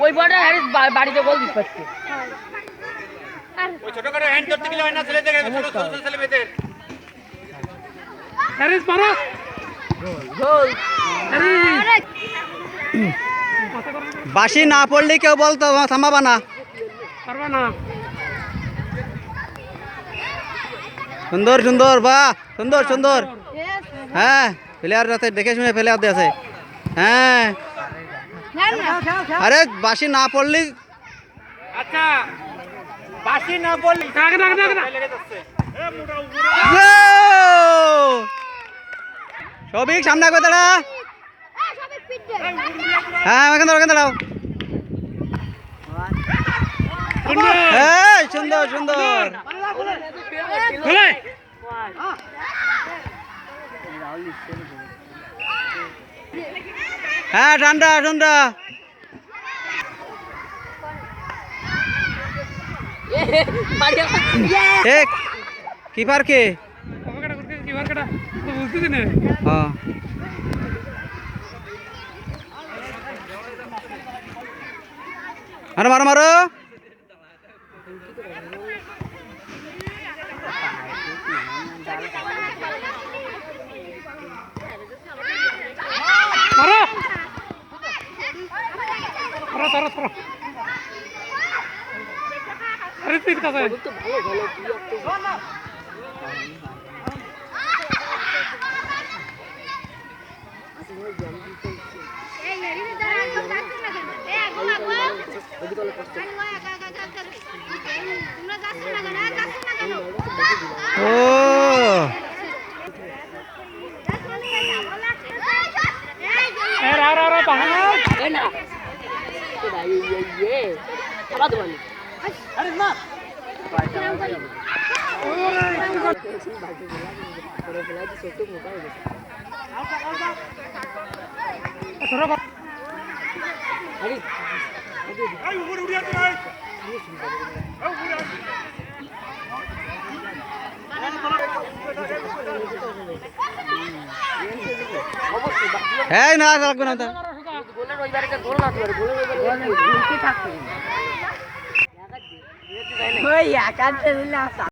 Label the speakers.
Speaker 1: ওই বড়টা হ্যারিস বাড়িতে গোল দিতে পারছে।
Speaker 2: ওই ছোট করে হ্যান্ড করতে গেলে হয় না ছেলেদের, ছোট ছোট ছেলে মেয়েদের।
Speaker 3: হ্যারিস মারো
Speaker 1: গোল।
Speaker 4: বাঁশি না পড়লে কেউ বলতো থামাবা না,
Speaker 3: পারবা না।
Speaker 4: সুন্দর সুন্দর, বাহ সুন্দর সুন্দর। হ্যাঁ প্লেয়ার আছে, দেখে শুনে প্লেয়ার দিয়ে আছে। হ্যাঁ আরে বাঁশি না পড়লি,
Speaker 2: আচ্ছা বাসি না বললি লেগে যাচ্ছে।
Speaker 4: সবিক সামনে করে দাঁড়া। হ্যাঁ ওখানে দাঁড়াও, ওখানে দাঁড়াও। হ্যাঁ সুন্দর সুন্দর। হ্যাঁ ঠান্ডা ঠান্ডা। ঠিক কিপার কে? হ্যাঁ মারো মারো মারো। ও হ্যাঁ না লাগবে না।
Speaker 1: গোলের ওই বাড়িতে গোল না, গোলের ওই বাড়িতে থাকছে।